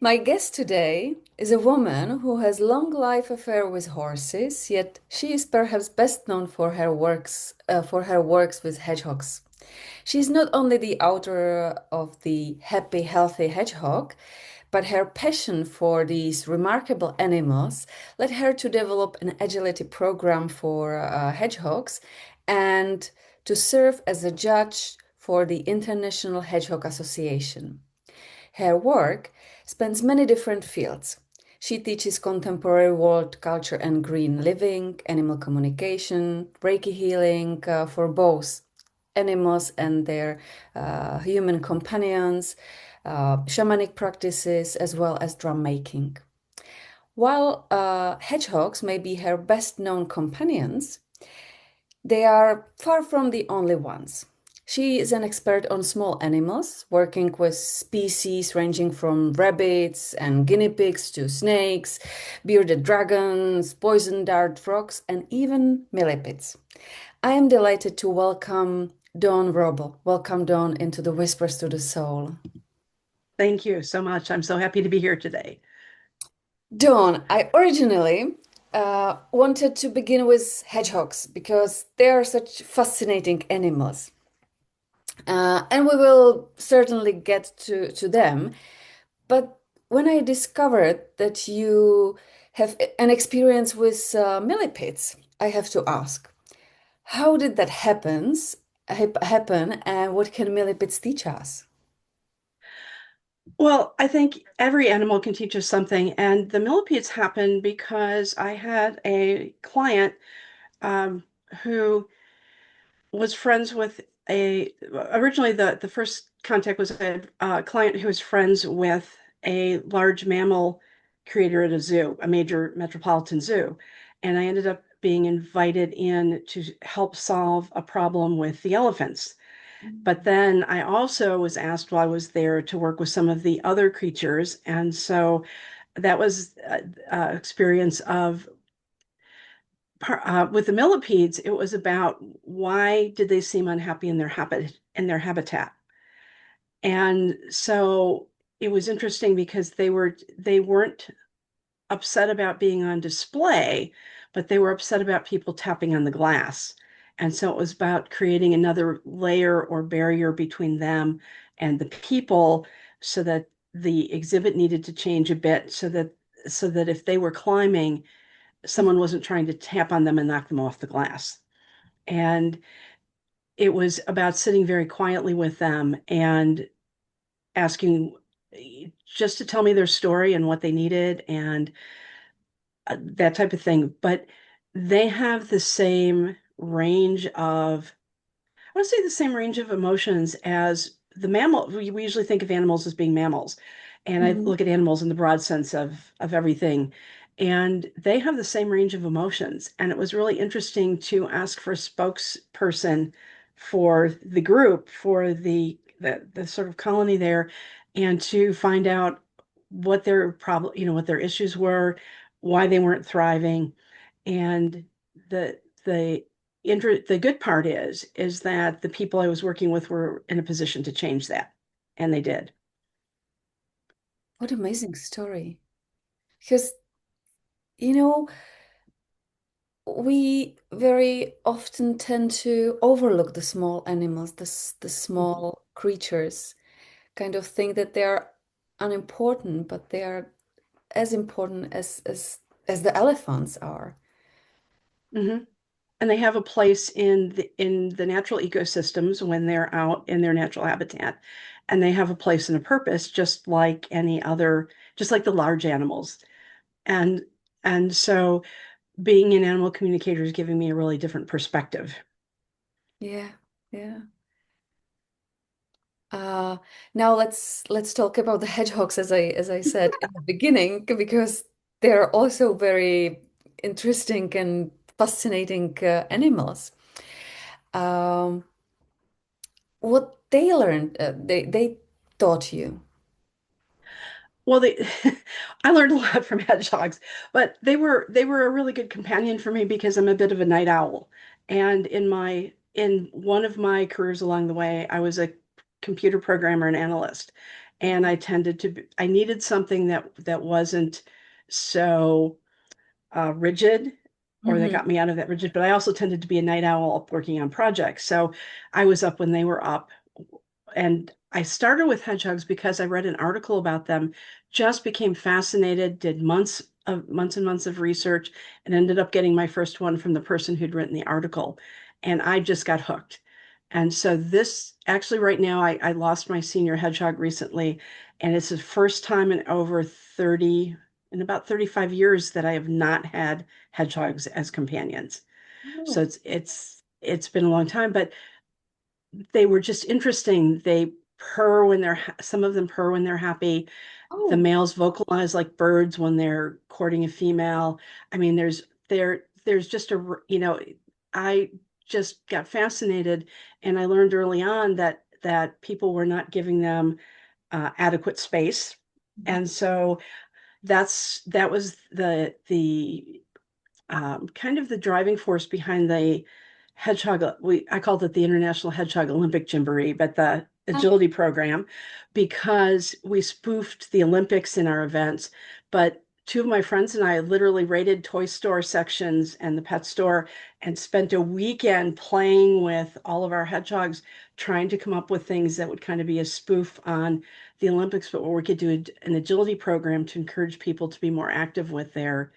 My guest today is a woman who has long life affair with horses, yet she is perhaps best known for her works with hedgehogs. She is not only the author of the Happy Healthy Hedgehog, but her passion for these remarkable animals led her to develop an agility program for hedgehogs and to serve as a judge for the International Hedgehog Association. Her work spans many different fields. She teaches contemporary world culture and green living, animal communication, Reiki healing for both animals and their human companions, shamanic practices, as well as drum making. While hedgehogs may be her best known companions, they are far from the only ones. She is an expert on small animals, working with species ranging from rabbits and guinea pigs to snakes, bearded dragons, poison dart frogs, and even millipedes. I am delighted to welcome Dawn Wrobel. Welcome, Dawn, into the Whispers to the Soul. Thank you so much. I'm so happy to be here today. Dawn, I originally wanted to begin with hedgehogs because they are such fascinating animals. And we will certainly get to them. But when I discovered that you have an experience with millipedes, I have to ask, how did that happen, and what can millipedes teach us? Well, I think every animal can teach us something, and the millipedes happened because I had a client um, who was friends with originally the first contact was a client who was friends with a large mammal creator at a zoo, a major metropolitan zoo. And I ended up being invited in to help solve a problem with the elephants. But then I also was asked while I was there to work with some of the other creatures. And so that was an experience of with the millipedes, it was about why did they seem unhappy in their habitat. And so it was interesting because they weren't upset about being on display, but they were upset about people tapping on the glass. And so it was about creating another layer or barrier between them and the people so that the exhibit needed to change a bit so that if they were climbing, someone wasn't trying to tap on them and knock them off the glass. And it was about sitting very quietly with them and asking just to tell me their story and what they needed and that type of thing. But they have the same range of, I want to say the same range of emotions as the mammal. We usually think of animals as being mammals. And I Mhm. look at animals in the broad sense of everything. And they have the same range of emotions. And it was really interesting to ask for a spokesperson for the group, for the sort of colony there, and to find out what their problem, what their issues were, why they weren't thriving. And the the good part is that the people I was working with were in a position to change that, and they did. What amazing story. Because, you know, we very often tend to overlook the small animals, the Mhm. small creatures, kind of think that they are unimportant, but they are as important as the elephants are. Mhm. And they have a place in the natural ecosystems when they're out in their natural habitat, and they have a place and a purpose, just like any other, just like the large animals. And and so being an animal communicator is giving me a really different perspective. Yeah, yeah. Uh, Now let's talk about the hedgehogs as I said in the beginning, because they're also very interesting and fascinating animals. Um, what they learned, they taught you. Well, they I learned a lot from hedgehogs, but they were a really good companion for me because I'm a bit of a night owl. And in one of my careers along the way, I was a computer programmer and analyst. And I needed something that wasn't so rigid, or that Mm-hmm. got me out of that rigid, but I also tended to be a night owl up working on projects. So I was up when they were up. And I started with hedgehogs because I read an article about them, just became fascinated, did months and months of research, and ended up getting my first one from the person who'd written the article. And I just got hooked. And so this actually right now, I lost my senior hedgehog recently, and it's the first time in about 35 years that I have not had hedgehogs as companions. So Oh. it's been a long time, but they were just interesting. Some of them purr when they're happy. The Oh. males vocalize like birds when they're courting a female. I mean, there's just I just got fascinated, and I learned early on that people were not giving them adequate space. And so that was the kind of the driving force behind the I called it the International Hedgehog Olympic Jamboree, but the agility program, because we spoofed the Olympics in our events. But two of my friends and I literally raided toy store sections and the pet store and spent a weekend playing with all of our hedgehogs, trying to come up with things that would kind of be a spoof on the Olympics, but where we could do an agility program to encourage people to be more active with their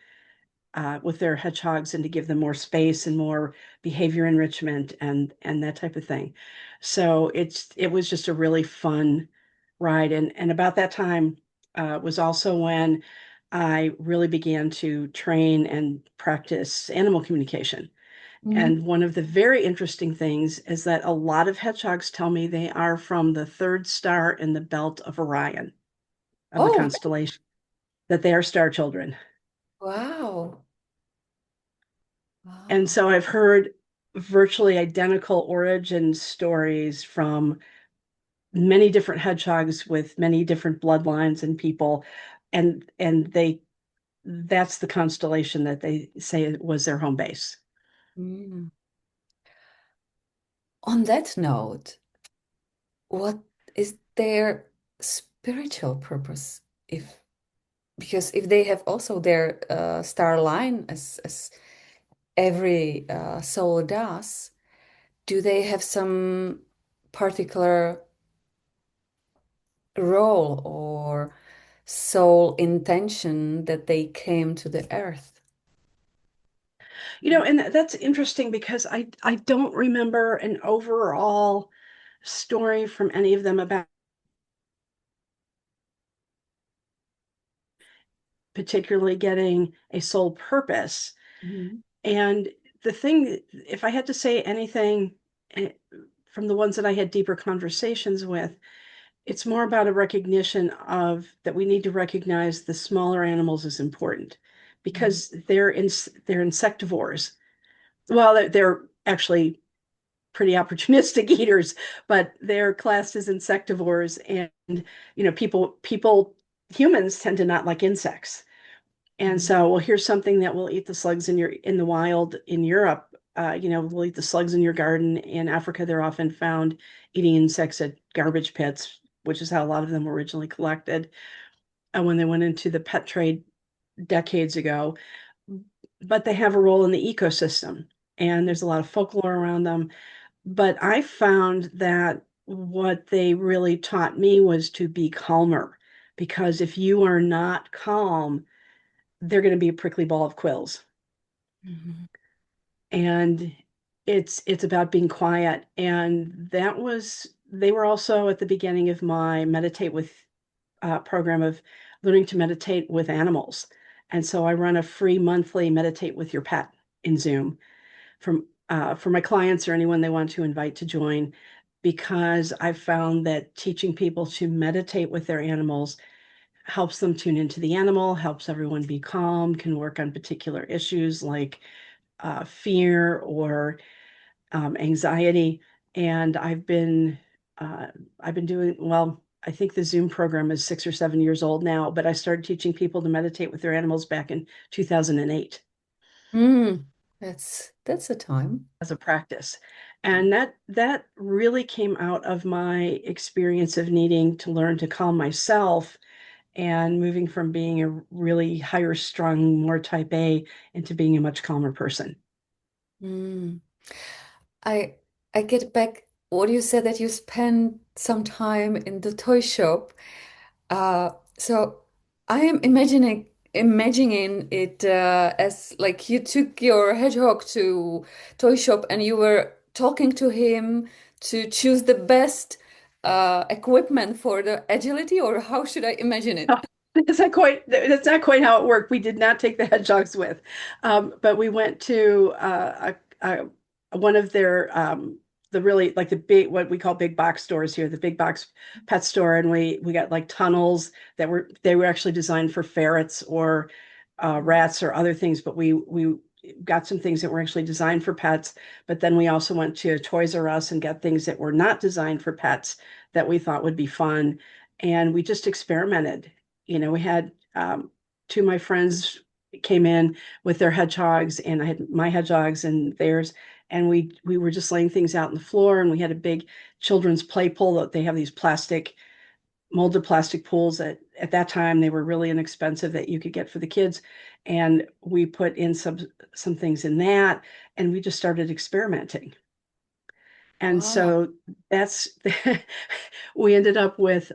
hedgehogs, and to give them more space and more behavior enrichment and that type of thing. So it was just a really fun ride. And about that time was also when I really began to train and practice animal communication. Mm. And one of the very interesting things is that a lot of hedgehogs tell me they are from the third star in the belt of Orion, of the Oh, constellation, that they are star children. wow. And Wow. so I've heard virtually identical origin stories from many different hedgehogs with many different bloodlines and people. And that's the constellation that they say was their home base. Mm. On that note, what is their spiritual purpose? If Because if they have also their star line as every soul does, do they have some particular role or soul intention that they came to the earth? And that's interesting because I don't remember an overall story from any of them about particularly getting a soul purpose. Mhm. And the thing, if I had to say anything eh, from the ones that I had deeper conversations with, it's more about a recognition of that we need to recognize the smaller animals as important, Mhm. because they're insectivores. Well, they're actually pretty opportunistic eaters, but they're classed as insectivores. And humans tend to not like insects. And Mhm. so, well, here's something that will eat the slugs in the wild in Europe. Will eat the slugs in your garden. In Africa, they're often found eating insects at garbage pits, which is how a lot of them were originally collected when they went into the pet trade decades ago. But they have a role in the ecosystem, and there's a lot of folklore around them. But I found that what they really taught me was to be calmer, because if you are not calm, they're going to be a prickly ball of quills. Mhm. And it's about being quiet. And they were also at the beginning of my meditate with program of learning to meditate with animals. And so I run a free monthly meditate with your pet in Zoom for my clients or anyone they want to invite to join, because I've found that teaching people to meditate with their animals helps them tune into the animal, helps everyone be calm, can work on particular issues like fear or anxiety. And I've been doing well. I think the Zoom program is 6 or 7 years old now, but I started teaching people to meditate with their animals back in 2008 Mm. That's a time. as a practice. And that really came out of my experience of needing to learn to calm myself and moving from being a really higher strung, more type A into being a much calmer person. Mm. I I get back what you said that you spent some time in the toy shop. So I am imagining it as like you took your hedgehog to toy shop and you were talking to him to choose the best equipment for the agility, or how should I imagine it? Oh, that's not quite how it worked. We did not take the hedgehogs with, but we went to one of their the really like the big what we call big box stores here, the big box pet store, and we got like tunnels that were actually designed for ferrets or rats or other things, but we got some things that were actually designed for pets. But then we also went to Toys R Us and got things that were not designed for pets that we thought would be fun, and we just experimented. We had two of my friends came in with their hedgehogs, and I had my hedgehogs and theirs, and we were just laying things out on the floor, and we had a big children's play pool that they have these molded plastic pools that at that time they were really inexpensive that you could get for the kids, and we put in some things in that, and we just started experimenting. And Wow. so that's we ended up with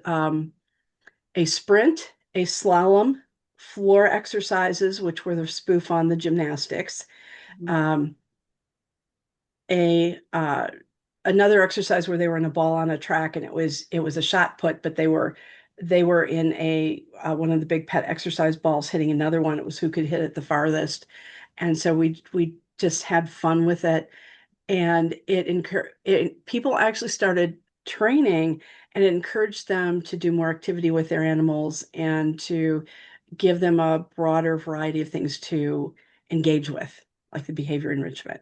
a sprint, a slalom, floor exercises, which were the spoof on the gymnastics, um, a another exercise where they were in a ball on a track, and it was a shot put, but they were in a one of the big pet exercise balls hitting another one. It was who could hit it the farthest, and so we just had fun with it, and people actually started training, and it encouraged them to do more activity with their animals and to give them a broader variety of things to engage with, like the behavior enrichment.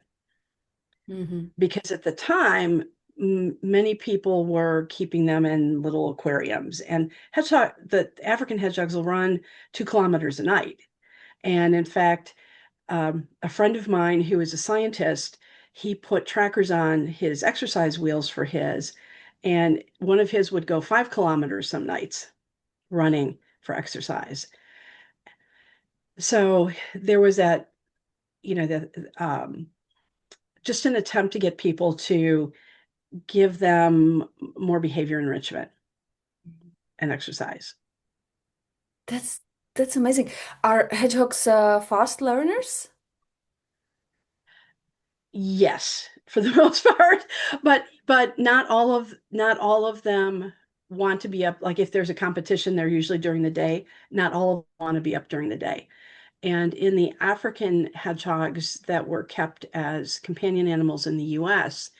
Hmm. Because at the time, many people were keeping them in little aquariums, and the African hedgehogs will run 2 kilometers a night. And in fact, a friend of mine who is a scientist, he put trackers on his exercise wheels for his, and one of his would go 5 kilometers some nights running for exercise. So there was that just an attempt to get people to give them more behavior enrichment and exercise. That's that's amazing. Are hedgehogs fast learners? Yes, for the most part, but not all of them want to be up. Like if there's a competition, they're usually during the day. Not all of them want to be up during the day. And in the African hedgehogs that were kept as companion animals in the US,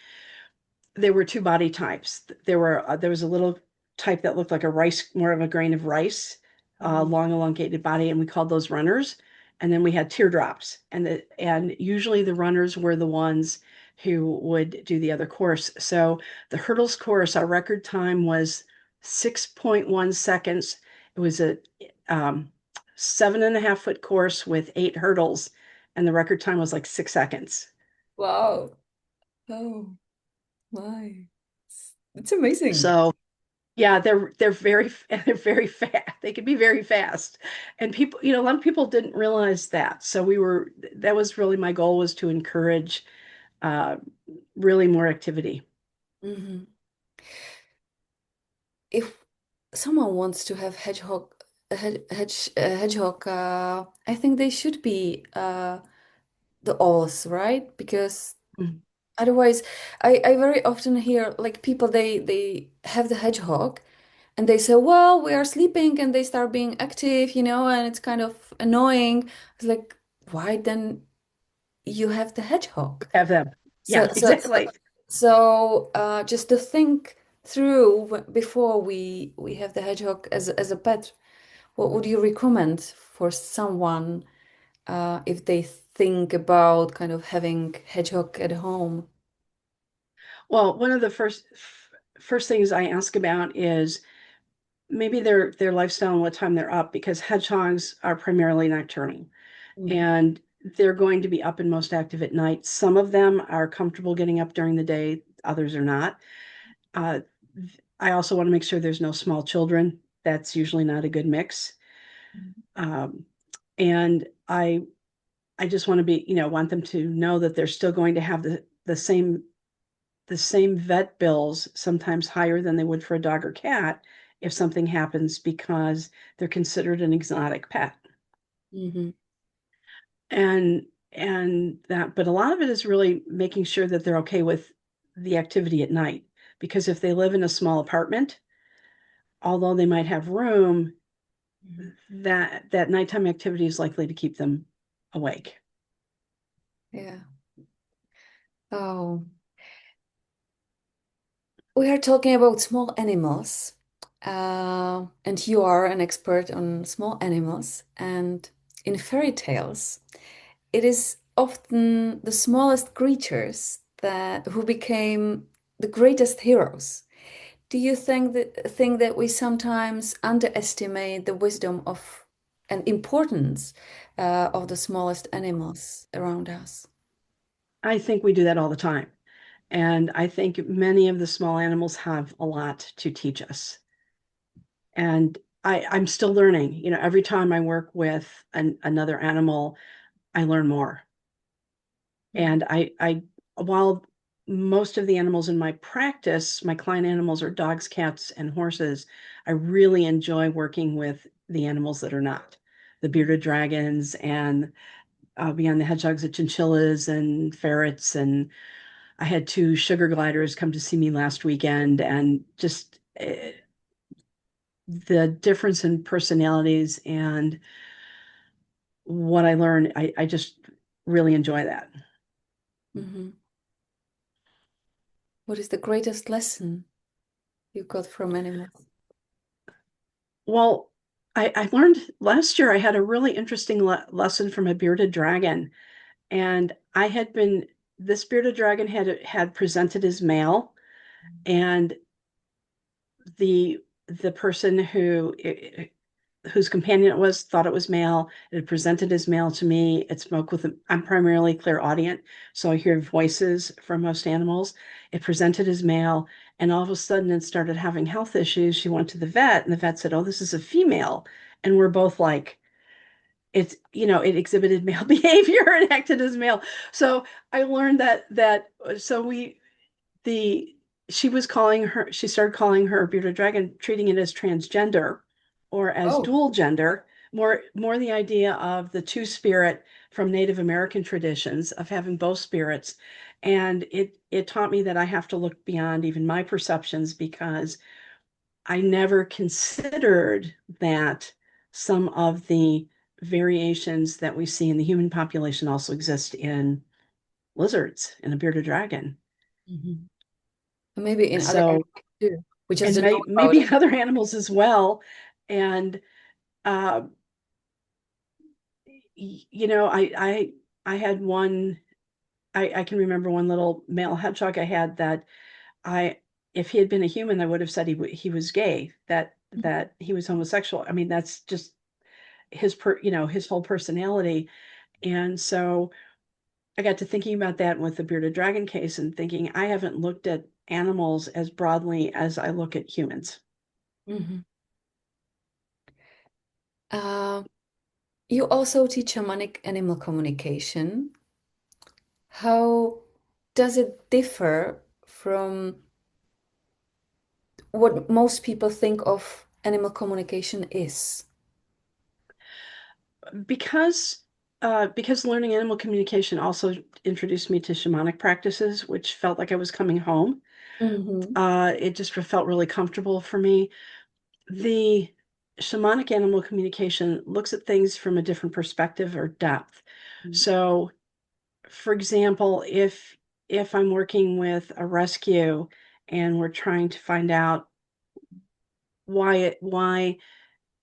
there were two body types. There was a little type that looked like a rice, more of a grain of rice, Mhm. long elongated body, and we called those runners. And then we had teardrops, and usually the runners were the ones who would do the other course. So the hurdles course, our record time was 6.1 seconds. It was a 7.5 foot course with 8 hurdles, and the record time was like 6 seconds. Wow. Oh my. It's amazing. So yeah, they're very they're very fast. They can be very fast, and people, a lot of people didn't realize that. So that was really my goal, was to encourage uh, really more activity. Hmm. If someone wants to have hedgehog, I think they should be the Oz, right? Because Mm. otherwise, I very often hear like people they have the hedgehog and they say, well, we are sleeping, and they start being active, and it's kind of annoying. It's like, why then you have the hedgehog? Have them. So, Yeah, so, so, exactly. just to think through before we have the hedgehog as a pet, what would you recommend for someone if they think about kind of having hedgehog at home? Well, one of the first things I ask about is maybe their lifestyle and what time they're up, because hedgehogs are primarily nocturnal. Mhm. And they're going to be up and most active at night. Some of them are comfortable getting up during the day, others are not. I also want to make sure there's no small children. That's usually not a good mix. And I just want to be, want them to know that they're still going to have the same vet bills, sometimes higher than they would for a dog or cat, if something happens, because they're considered an exotic pet. Mm-hmm. And that, but a lot of it is really making sure that they're okay with the activity at night, because if they live in a small apartment, although they might have room, that nighttime activity is likely to keep them awake. Yeah. Oh, we are talking about small animals, and you are an expert on small animals. And in fairy tales, it is often the smallest creatures who became the greatest heroes. Do you think that we sometimes underestimate the wisdom of and importance of the smallest animals around us? I think we do that all the time. And I think many of the small animals have a lot to teach us. And I'm still learning. Every time I work with another animal, I learn more. And while most of the animals in my practice, my client animals are dogs, cats, and horses, I really enjoy working with the animals that are not the bearded dragons and beyond the hedgehogs, the chinchillas and ferrets. And I had 2 sugar gliders come to see me last weekend, and just the difference in personalities and what I learned, I just really enjoy that. Mm-hmm. What is the greatest lesson you got from animals? Well, I learned last year, I had a really interesting lesson from a bearded dragon. And this bearded dragon had presented as male, and the person whose companion it was thought it was male. It had presented as male to me. It spoke with I'm primarily clairaudient, so I hear voices from most animals. It presented as male, and all of a sudden it started having health issues. She went to the vet, and the vet said, "Oh, this is a female." And we're both like, it exhibited male behavior and acted as male. So I learned that so she started calling her bearded dragon, treating it as transgender or as Oh, dual gender, more the idea of the two spirit from Native American traditions of having both spirits. And it taught me that I have to look beyond even my perceptions, because I never considered that some of the variations that we see in the human population also exist in lizards and a bearded dragon. mhm. Maybe in other So, areas too. We just and don't know about maybe it. other animals as well. And, uh, I had one, I can remember one little male hedgehog I had that if he had been a human, I would have said he was gay, that he was homosexual. I mean, that's just his whole personality. And so I got to thinking about that with the bearded dragon case, and thinking I haven't looked at animals as broadly as I look at humans. Mhm. Uh, you also teach shamanic animal communication. How does it differ from what most people think of animal communication is? Because learning animal communication also introduced me to shamanic practices, which felt like I was coming home. Mm-hmm. It just felt really comfortable for me. The shamanic animal communication looks at things from a different perspective or depth. So, for example, if I'm working with a rescue and we're trying to find out why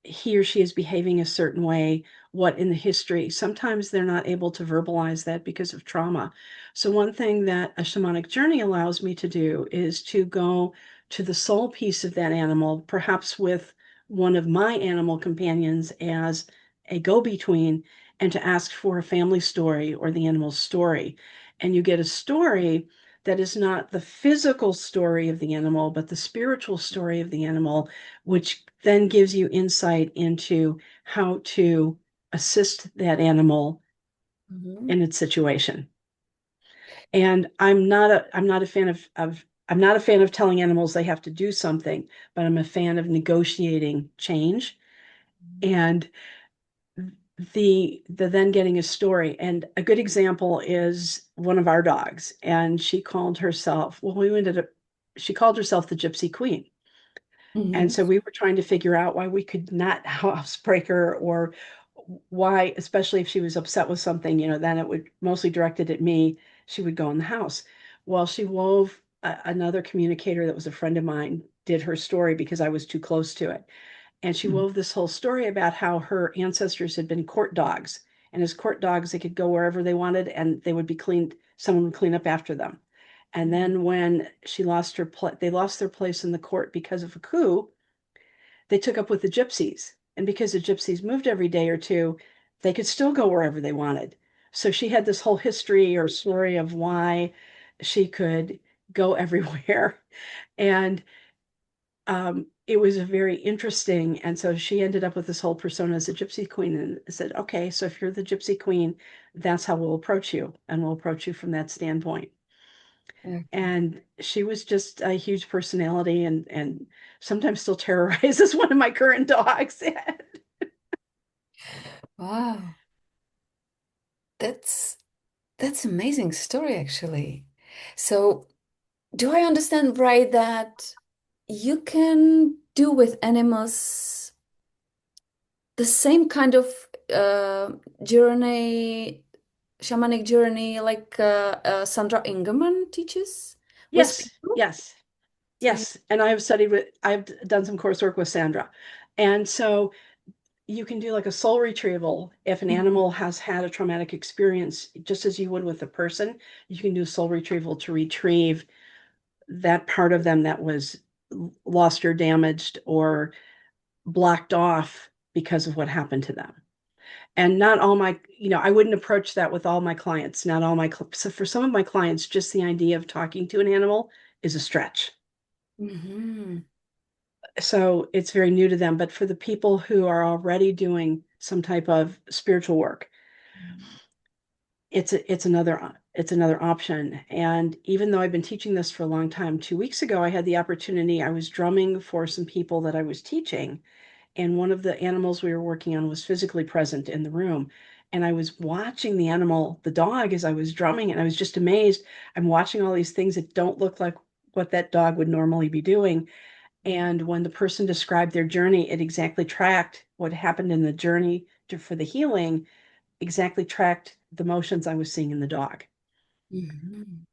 he or she is behaving a certain way, what in the history. Sometimes they're not able to verbalize that because of trauma. So one thing that a shamanic journey allows me to do is to go to the soul piece of that animal, perhaps with one of my animal companions as a go-between, and to ask for a family story or the animal's story. And you get a story that is not the physical story of the animal, but the spiritual story of the animal, which then gives you insight into how to assist that animal Mhm. in its situation. And I'm not a fan of I'm not a fan of telling animals they have to do something, but I'm a fan of negotiating change and the then getting a story. And a good example is one of our dogs, and she called herself, well, we ended up she called herself the Gypsy Queen. And Mhm. so we were trying to figure out why we could not housebreak her, or why, especially if she was upset with something, then it would mostly directed at me, she would go in the house. Well, she wove another communicator that was a friend of mine did her story because I was too close to it. And she Mhm. wove this whole story about how her ancestors had been court dogs. And as court dogs, they could go wherever they wanted and they would be cleaned, someone would clean up after them. And then when they lost their place in the court because of a coup, they took up with the gypsies. And because the gypsies moved every day or two, they could still go wherever they wanted. So she had this whole history or story of why she could go everywhere. And it was a very interesting. And so she ended up with this whole persona as a gypsy queen and said, okay, so if you're the gypsy queen, that's how we'll approach you. And we'll approach you from that standpoint. Okay. And she was just a huge personality and sometimes still terrorizes one of my current dogs. Wow, that's that's amazing story actually. So, do I understand right that you can do with animals the same kind of journey, shamanic journey, like Sandra Ingerman teaches with Yes, people? yes, So you, yes. And I've done some coursework with Sandra. And so you can do like a soul retrieval if an Mhm. animal has had a traumatic experience, just as you would with a person. You can do soul retrieval to retrieve that part of them that was lost or damaged or blocked off because of what happened to them. And not all my, I wouldn't approach that with all my clients. Not all my, so for some of my clients, just the idea of talking to an animal is a stretch. Mhm. So it's very new to them. But for the people who are already doing some type of spiritual work, it's another option. And even though I've been teaching this for a long time, 2 weeks ago I had the opportunity. I was drumming for some people that I was teaching, and one of the animals we were working on was physically present in the room. And I was watching the animal, the dog, as I was drumming, and I was just amazed. I'm watching all these things that don't look like what that dog would normally be doing. And when the person described their journey, it exactly tracked what happened in the journey for the healing, exactly tracked the motions I was seeing in the dog. Mhm.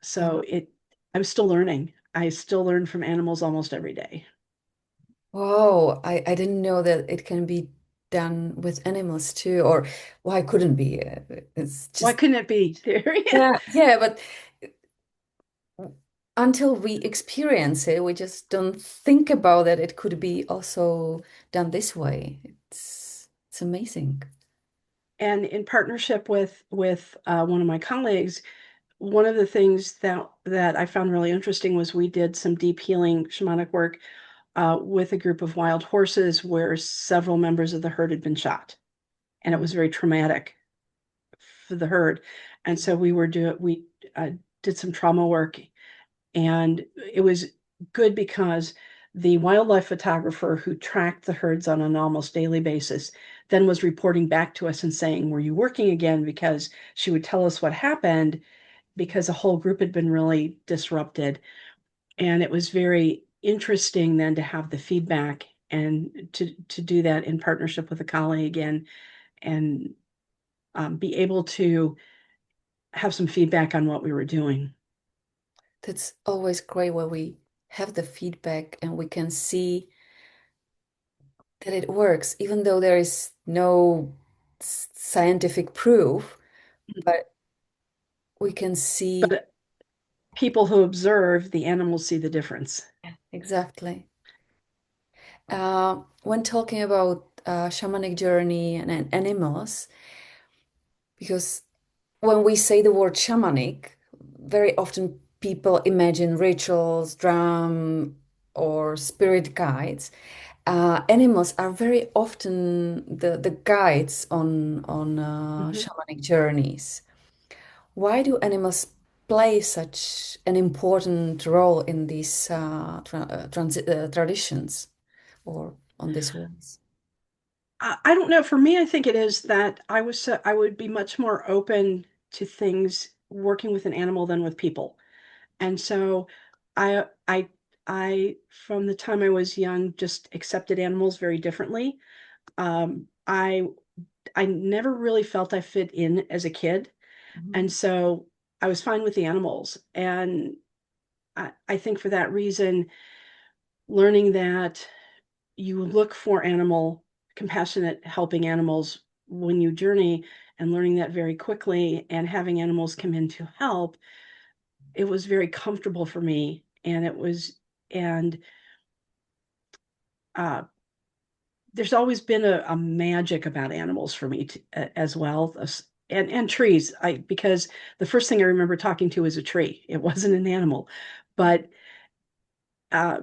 So I'm still learning. I still learn from animals almost every day. Wow, I didn't know that it can be done with animals too, or why couldn't be? It's Why just couldn't it be? yeah, yeah, but until we experience it, we just don't think about that it could be also done this way. It's amazing. And in partnership with one of my colleagues, one of the things that I found really interesting was we did some deep healing shamanic work with a group of wild horses where several members of the herd had been shot, and it Mm. was very traumatic for the herd. And so we did some trauma work, and it was good because the wildlife photographer who tracked the herds on an almost daily basis then was reporting back to us and saying, were you working again? Because she would tell us what happened because a whole group had been really disrupted. And it was very interesting then to have the feedback and to do that in partnership with a colleague and be able to have some feedback on what we were doing. That's always great when we have the feedback and we can see that it works, even though there is no scientific proof, but we can see But people who observe the animals see the difference. exactly. When talking about shamanic journey and animals, because when we say the word shamanic, very often people imagine rituals, drum, or spirit guides. Animals are very often the guides on Mhm. shamanic journeys. Why do animals play such an important role in these traditions or on these ones? I don't know. For me, I think it is that I would be much more open to things working with an animal than with people. And so I I I from the time I was young just accepted animals very differently. Um, I I never really felt I fit in as a kid. And Mhm. so I was fine with the animals. And I think for that reason, learning that you look for animal compassionate helping animals when you journey, and learning that very quickly and having animals come in to help, it was very comfortable for me. And uh, there's always been a magic about animals for me as well. And trees, because the first thing I remember talking to was a tree. It wasn't an animal, but uh,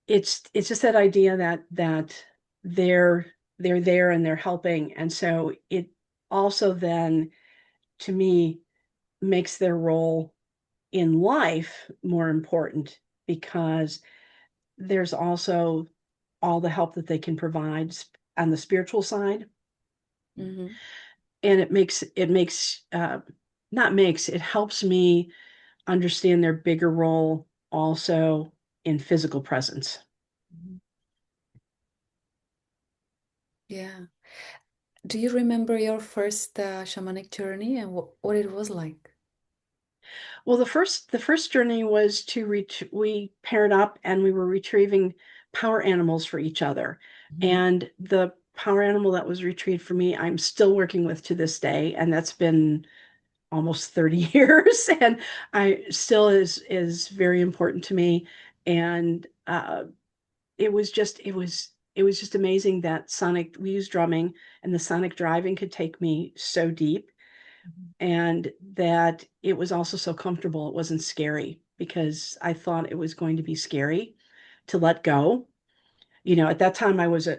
it's just that idea that they're they're there and they're helping. And so it also then, to me, makes their role in life more important, because there's also all the help that they can provide on the spiritual side. Mhm. And it helps me understand their bigger role also in physical presence. Mhm. Yeah. Do you remember your first shamanic journey and what it was like? Well, the first journey was to reach. We paired up and we were retrieving power animals for each other. Mhm. And the power animal that was retrieved for me, I'm still working with to this day, and that's been almost 30 years, and I still is very important to me. And it was just amazing that sonic we use drumming, and the sonic driving could take me so deep, Mhm. and that it was also so comfortable. It wasn't scary, because I thought it was going to be scary to let go. At that time I was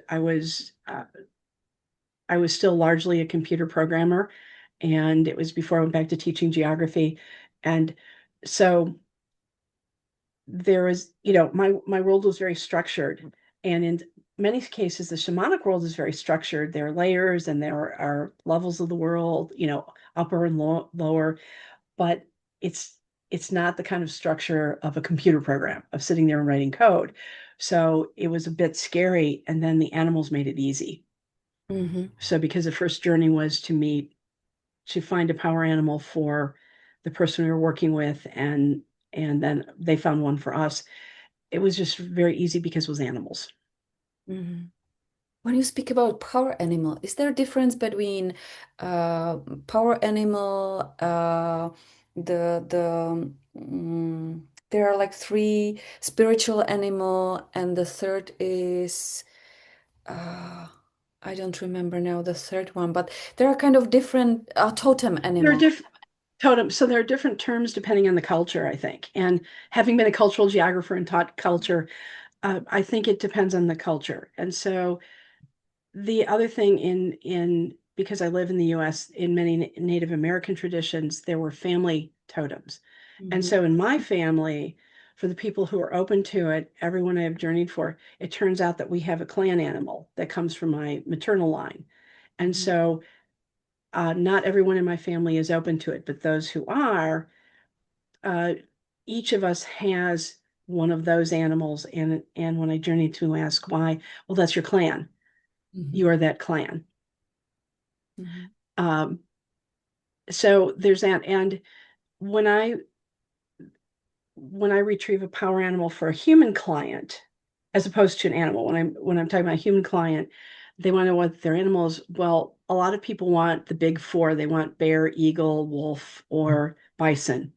still largely a computer programmer, and it was before I went back to teaching geography. And so there was, my world was very structured. And in many cases, the shamanic world is very structured. There are layers and there are levels of the world, upper and lower, but it's it's not the kind of structure of a computer program of sitting there and writing code. So it was a bit scary, and then the animals made it easy. Mhm. So because the first journey was to find a power animal for the person we were working with, and then they found one for us. It was just very easy because it was animals. Mhm. When you speak about power animal, is there a difference between uh, power animal, there are like three spiritual animal, and the third is uh, I don't remember now the third one, but there are kind of different totem There are animal. different totems, so there are different terms depending on the culture, I think. And having been a cultural geographer and taught culture, I think it depends on the culture. And so the other thing, in because I live in the US, in many Native American traditions, there were family totems. And Mhm. so in my family, for the people who are open to it, everyone I have journeyed for, it turns out that we have a clan animal that comes from my maternal line. And Mhm. so not everyone in my family is open to it, but those who are, uh, each of us has one of those animals. And when I journey to ask why, well, that's your clan. Mhm. You are that clan. Mhm. Um, so there's that. And when I when I retrieve a power animal for a human client, as opposed to an animal, when I'm talking about a human client, they want to know what their animal is. Well, a lot of people want the big four. They want bear, eagle, wolf, or bison.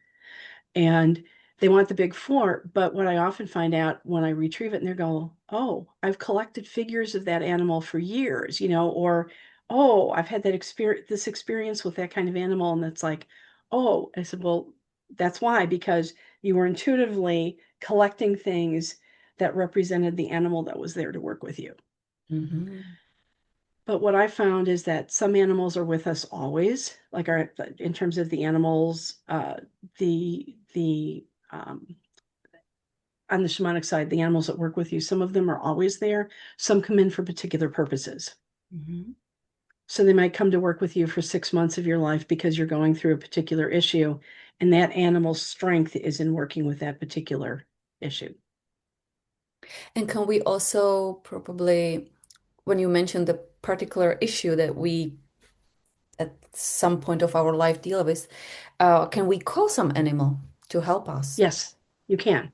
And They want the big four, but what I often find out when I retrieve it and they go, oh, I've collected figures of that animal for years, or oh, I've had this experience with that kind of animal. And it's like, oh, I said, well, that's why, because you were intuitively collecting things that represented the animal that was there to work with you. Mm-hmm. But what I found is that some animals are with us always, like in terms of the animals, the on the shamanic side, the animals that work with you, some of them are always there. Some come in for particular purposes. Mm-hmm. So they might come to work with you for 6 months of your life because you're going through a particular issue, and that animal's strength is in working with that particular issue. And can we also probably, when you mentioned the particular issue that we at some point of our life deal with, can we call some animal to help us? Yes, you can.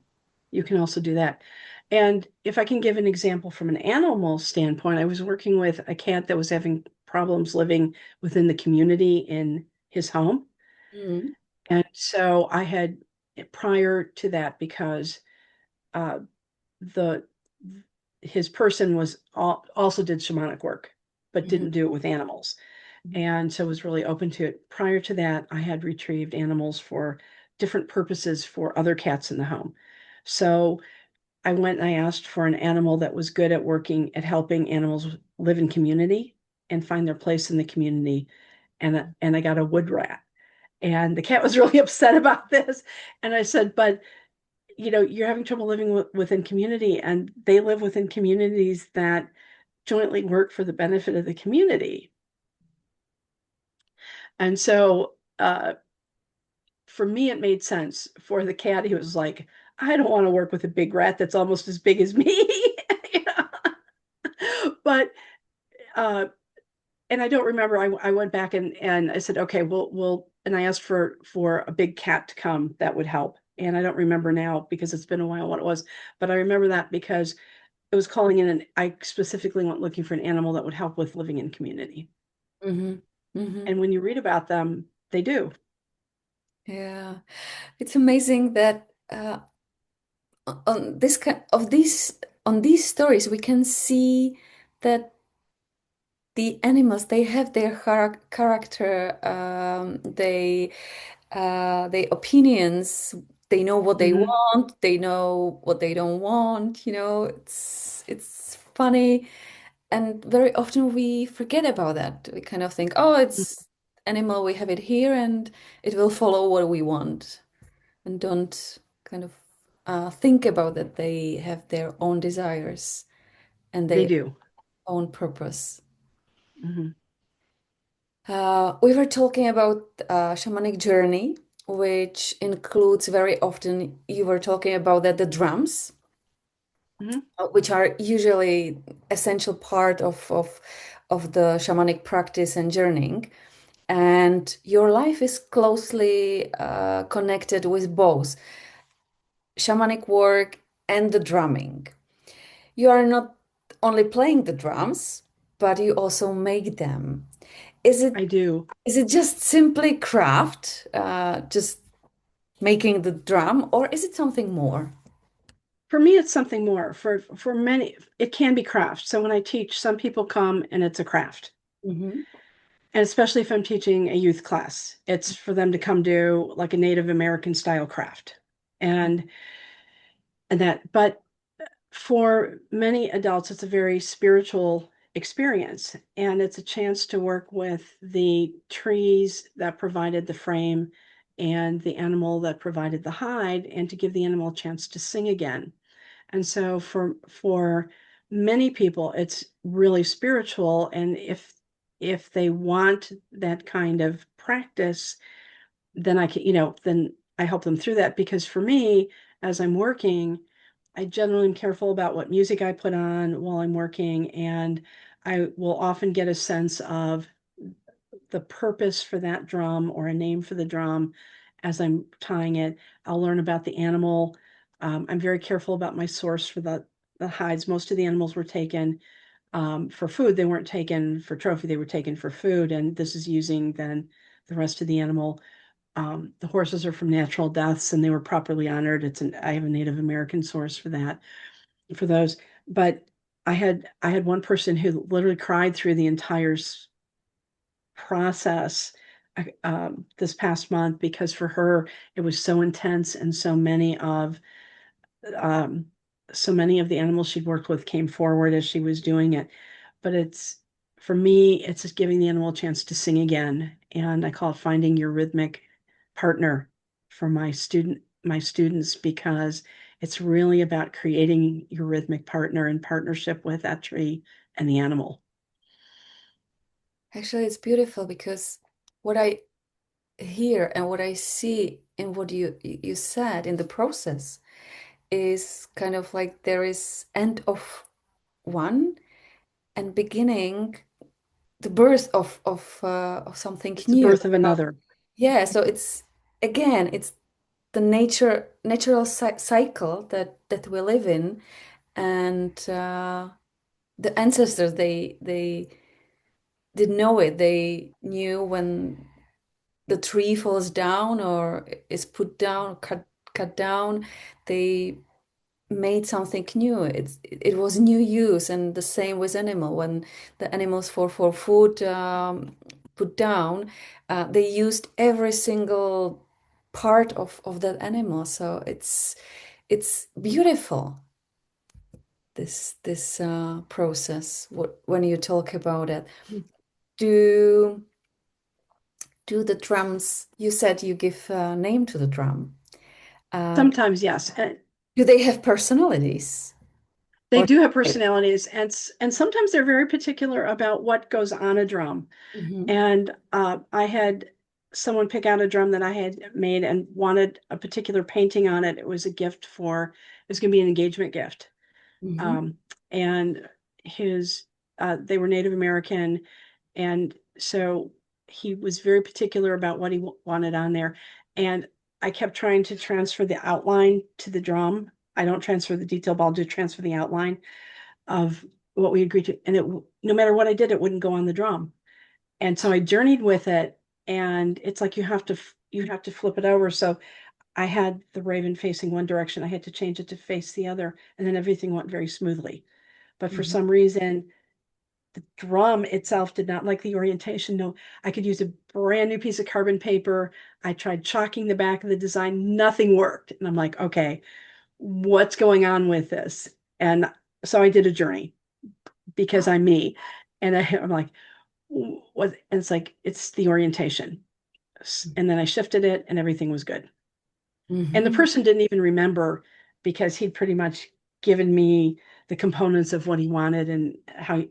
You can also do that. And if I can give an example from an animal standpoint, I was working with a cat that was having problems living within the community in his home. Mm-hmm. And so I had, prior to that, because uh, the his person was also did shamanic work, but Mm-hmm. didn't do it with animals. And so was really open to it. Prior to that, I had retrieved animals for different purposes for other cats in the home. So I went and I asked for an animal that was good at working at helping animals live in community and find their place in the community. And I got a wood rat. And the cat was really upset about this. And I said, but you're having trouble living within community, and they live within communities that jointly work for the benefit of the community. And so for me, it made sense. For the cat, he was like, I don't want to work with a big rat that's almost as big as me. But and I don't remember. I went back and I said, okay, we'll and I asked for a big cat to come that would help. And I don't remember now because it's been a while what it was, but I remember that because it was calling in, and I specifically went looking for an animal that would help with living in community. Mm-hmm. Mm-hmm. And when you read about them, they do. Yeah, it's amazing that on this kind of these on these stories we can see that the animals they have their character, they opinions, they know what they Hmm. want, they know what they don't want, it's funny. And very often we forget about that. We kind of think, oh, it's animal, we have it here and it will follow what we want, and don't kind of think about that they have their own desires and They their do. own purpose. Hmm. We were talking about shamanic journey, which includes very often you were talking about that the drums, Hmm. which are usually essential part of the shamanic practice and journeying. And your life is closely connected with both shamanic work and the drumming. You are not only playing the drums, but you also make them. Is it I do. is it just simply craft, just making the drum, or is it something more? For me, it's something more. For many, it can be craft. So when I teach, some people come and it's a craft. Hmm. And especially if I'm teaching a youth class, it's for them to come do like a Native American style craft. And but for many adults, it's a very spiritual experience. And it's a chance to work with the trees that provided the frame and the animal that provided the hide, and to give the animal a chance to sing again. And so for many people, it's really spiritual. And if they want that kind of practice, then I can, then I help them through that. Because for me, as I'm working, I generally am careful about what music I put on while I'm working, and I will often get a sense of the purpose for that drum or a name for the drum as I'm tying it. I'll learn about the animal. I'm very careful about my source for the hides. Most of the animals were taken for food. They weren't taken for trophy. They were taken for food. And this is using then the rest of the animal. The horses are from natural deaths and they were properly honored. I have a Native American source for that, for those. But I had one person who literally cried through the entire process this past month, because for her it was so intense, and um, so many of the animals she'd worked with came forward as she was doing it. But for me, it's just giving the animal a chance to sing again, and I call it finding your rhythmic partner for my students, because it's really about creating your rhythmic partner in partnership with that tree and the animal. Actually, it's beautiful because what I hear and what I see in what you said in the process is kind of like there is end of one and beginning the birth of something It's the new. birth of another. Yeah, so it's again, it's the natural cycle that we live in, and the ancestors they did know it. They knew when the tree falls down or is put down, cut down. They made something new. It was new use, and the same with animal. When the animals for food put down, they used every single part of that animal. So it's beautiful, this process. When you talk about it, do do the drums? You said you give a name to the drum. Uh, Sometimes, yes. And do they have personalities? they Or do have personalities, and sometimes they're very particular about what goes on a drum. Mhm. And I had someone pick out a drum that I had made and wanted a particular painting on it. It was a gift it was going to be an engagement gift. Mhm. Um, and they were Native American. And so he was very particular about what he wanted on there. And I kept trying to transfer the outline to the drum. I don't transfer the detail, but I'll just transfer the outline of what we agreed to. And no matter what I did, it wouldn't go on the drum. And so I journeyed with it, and it's like you have to flip it over. So I had the raven facing one direction. I had to change it to face the other, and then everything went very smoothly. But for Mhm. some reason, the drum itself did not like the orientation. No, I could use a brand new piece of carbon paper. I tried chalking the back of the design, nothing worked. And I'm like, okay, what's going on with this? And so I did a journey, because I'm me. And I'm like, what? And it's like, it's the orientation. And then I shifted it and everything was good. And the Mhm. person didn't even remember, because he'd pretty much given me the components of what he wanted and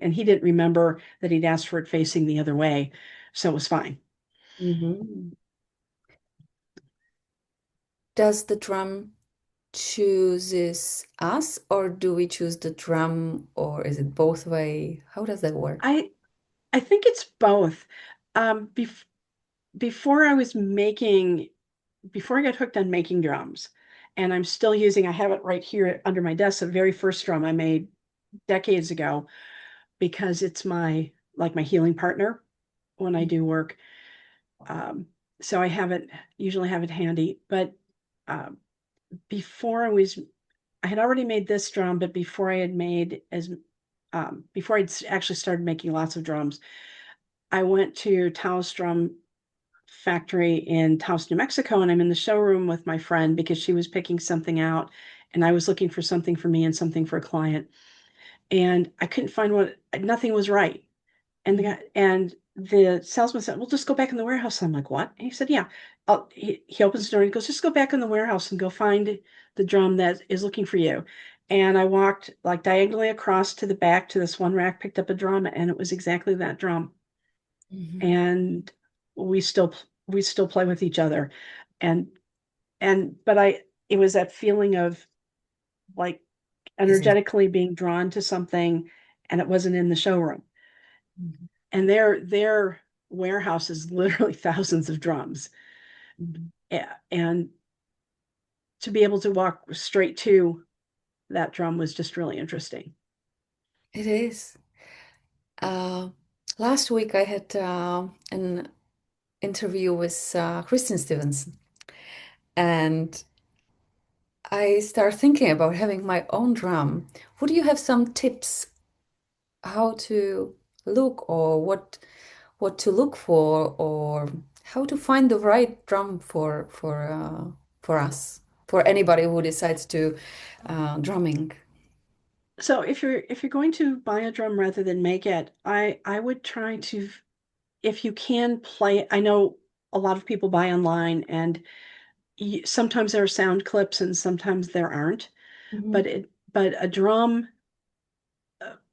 and he didn't remember that he'd asked for it facing the other way. So it was fine. Mhm. Does the drum chooses us, or do we choose the drum, or is it both way? How does that work? I I think it's both. Bef before I was making Before I got hooked on making drums, and I have it right here under my desk, the very first drum I made decades ago, because it's my healing partner when I do work. Um, so usually have it handy. But um, before I had already made this drum, but before I'd actually started making lots of drums, I went to Taos Drum Factory in Taos, New Mexico, and I'm in the showroom with my friend because she was picking something out, and I was looking for something for me and something for a client, and I couldn't find nothing was right. And Mhm. the salesman said, "We'll just go back in the warehouse." I'm like, "What?" And he said, "Yeah." He opens the door and he goes, "Just go back in the warehouse and go find the drum that is looking for you." And I walked like diagonally across to the back to this one rack, picked up a drum, and it was exactly that drum. Mhm. And we still play with each other. And but it was that feeling of like Is it? energetically being drawn to something, and it wasn't in the showroom. Mhm. And their warehouse is literally thousands of drums. Mhm. And to be able to walk straight to that drum was just really interesting. It is. Uh, Last week I had an interview with Kristen Stevenson, and I start thinking about having my own drum. Would you have some tips how to look, or what to look for, or how to find the right drum for us, for anybody who decides to drumming? So if you're going to buy a drum rather than make it, I would try to, if you can play. I know a lot of people buy online, and sometimes there are sound clips and sometimes there aren't. Mhm. But a drum,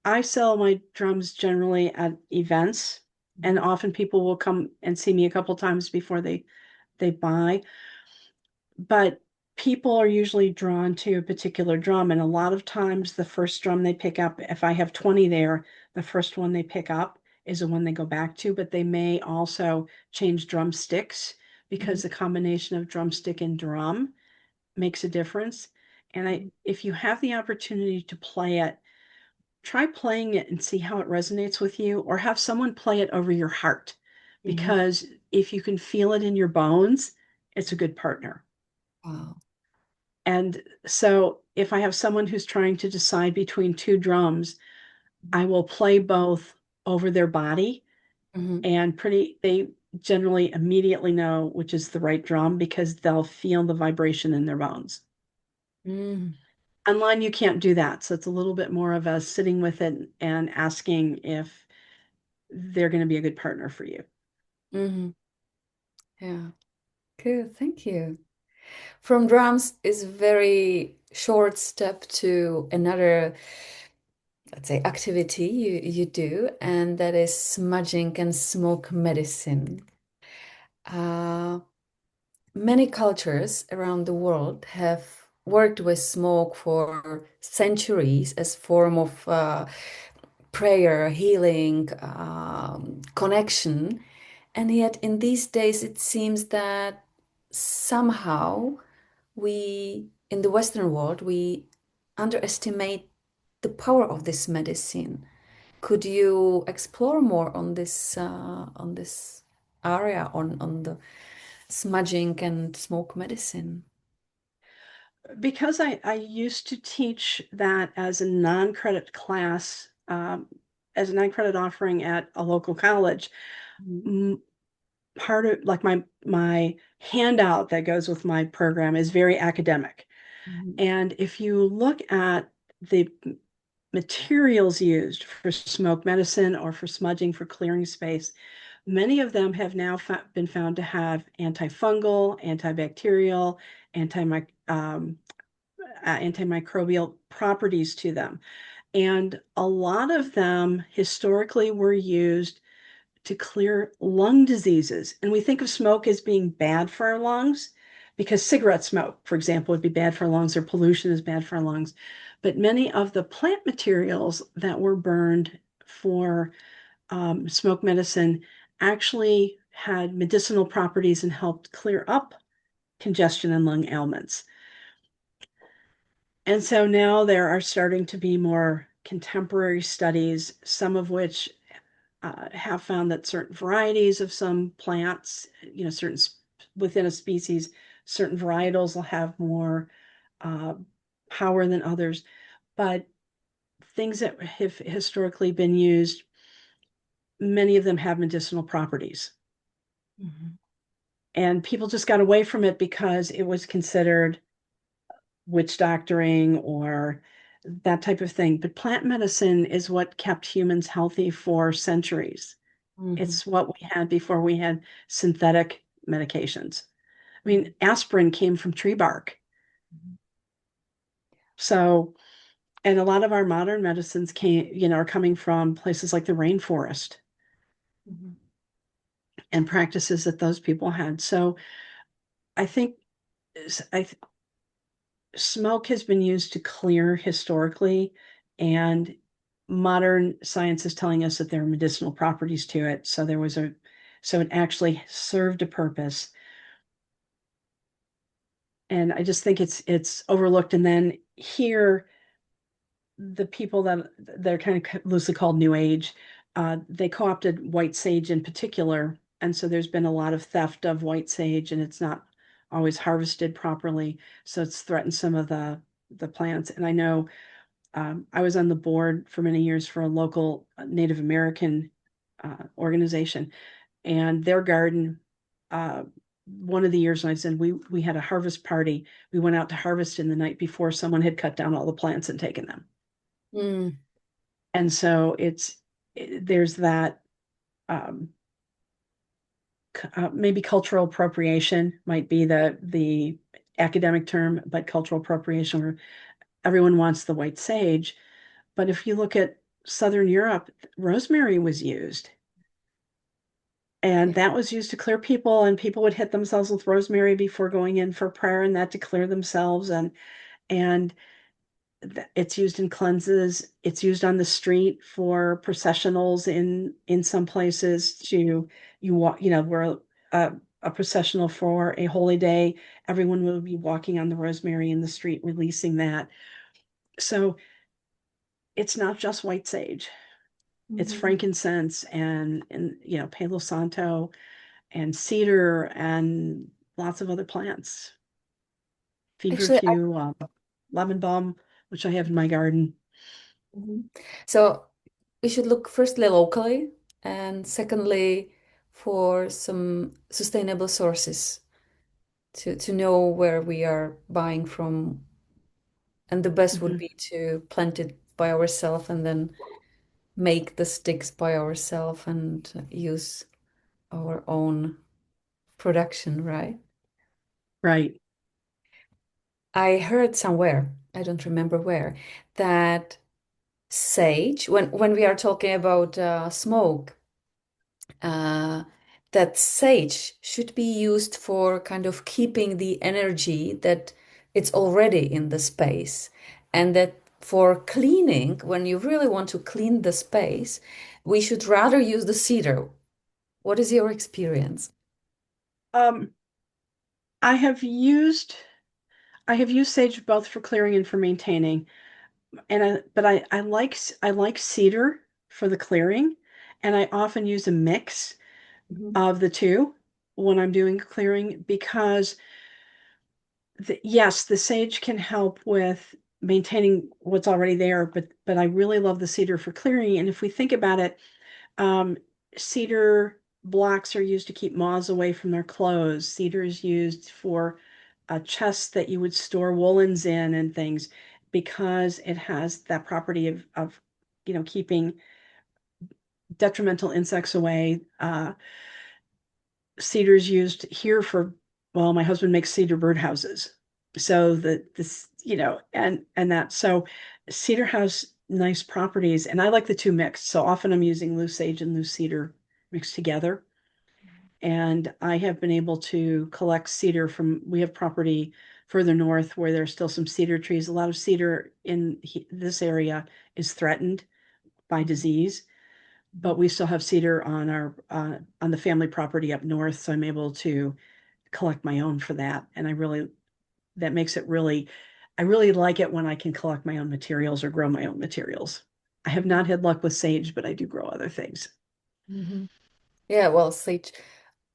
I sell my drums generally at events, and Mhm. often people will come and see me a couple times before they buy. But people are usually drawn to a particular drum, and a lot of times the first drum they pick up, if I have 20 there, the first one they pick up is the one they go back to, but they may also change drumsticks Mhm. because the combination of drumstick and drum makes a difference. And if you have the opportunity to play it, try playing it and see how it resonates with you, or have someone play it over your heart. Mhm. Because if you can feel it in your bones, it's a good partner. Wow. And so if I have someone who's trying to decide between two drums, I will play both over their body, Mhm. and they generally immediately know which is the right drum because they'll feel the vibration in their bones. Mhm. Online, you can't do that. So it's a little bit more of a sitting with it and asking if they're going to be a good partner for you. Mhm. Yeah. Good. Thank you. From drums is very short step to another, let's say, activity you do, and that is smudging and smoke medicine. Uh, Many cultures around the world have worked with smoke for centuries as form of prayer, healing, connection. And yet, in these days, it seems that somehow in the Western world, we underestimate the power of this medicine. Could you explore more on this area, on the smudging and smoke medicine? Because I used to teach that as a non-credit class, as a non-credit offering at a local college, Mhm. m- part of like my handout that goes with my program is very academic. Mhm. And if you look at the materials used for smoke medicine or for smudging for clearing space, many of them have now been found to have antifungal, antibacterial, antimicrobial properties to them. And a lot of them historically were used to clear lung diseases. And we think of smoke as being bad for our lungs because cigarette smoke, for example, would be bad for our lungs, or pollution is bad for our lungs. But many of the plant materials that were burned for smoke medicine actually had medicinal properties and helped clear up congestion and lung ailments. And so now there are starting to be more contemporary studies, some of which have found that certain varieties of some plants, certain within a species, certain varietals will have more uh, power than others. But things that have historically been used, many of them have medicinal properties. Mhm. And people just got away from it because it was considered witch doctoring or that type of thing. But plant medicine is what kept humans healthy for centuries. Mhm. It's what we had before we had synthetic medications. I mean, aspirin came from tree bark. Mhm. So, and a lot of our modern medicines are coming from places like the rainforest Mhm. and practices that those people had. So I think I, smoke has been used to clear historically, and modern science is telling us that there are medicinal properties to it. So it actually served a purpose. And I just think it's overlooked. And then here, the people that they're kind of loosely called New Age, they co-opted white sage in particular And so there's been a lot of theft of white sage, and it's not always harvested properly. So it's threatened some of the plants. And I know I was on the board for many years for a local Native American organization, and their garden, one of the years when I said we had a harvest party, we went out to harvest in the night before someone had cut down all the plants and taken them. Mm. And so there's that maybe cultural appropriation might be the academic term, but cultural appropriation where everyone wants the white sage. But if you look at Southern Europe, rosemary was used. And that was used to clear people, and people would hit themselves with rosemary before going in for prayer, and that to clear themselves. And it's used in cleanses. It's used on the street for processionals in some places to you walk, where a processional for a holy day, everyone will be walking on the rosemary in the street, releasing that. So it's not just white sage. It's frankincense and Palo Santo and cedar and lots of other plants. Actually, Feverfew, lemon balm, which I have in my garden. So we should look firstly locally and secondly for some sustainable sources to know where we are buying from. And the best would be to plant it by ourselves and then make the sticks by ourselves and use our own production, right? Right. I heard somewhere, I don't remember where, that sage, when we are talking about smoke, uh, that sage should be used for kind of keeping the energy that it's already in the space, and that for cleaning, when you really want to clean the space, we should rather use the cedar. What is your experience? Um, I have used sage both for clearing and for maintaining. But I like cedar for the clearing, and I often use a mix of the two when I'm doing clearing because yes, the sage can help with maintaining what's already there, but I really love the cedar for clearing. And if we think about it, cedar blocks are used to keep moths away from their clothes. Cedar is used for a chest that you would store woolens in and things because it has that property of keeping detrimental insects away. Cedar is used here for, well, my husband makes cedar birdhouses. So and that. So cedar has nice properties, and I like the two mixed. So often I'm using loose sage and loose cedar mixed together. And I have been able to collect cedar we have property further north where there's still some cedar trees. A lot of cedar in this area is threatened by disease, but we still have cedar on the family property up north. So I'm able to collect my own for that. And that makes it I really like it when I can collect my own materials or grow my own materials. I have not had luck with sage, but I do grow other things. Yeah, well, sage,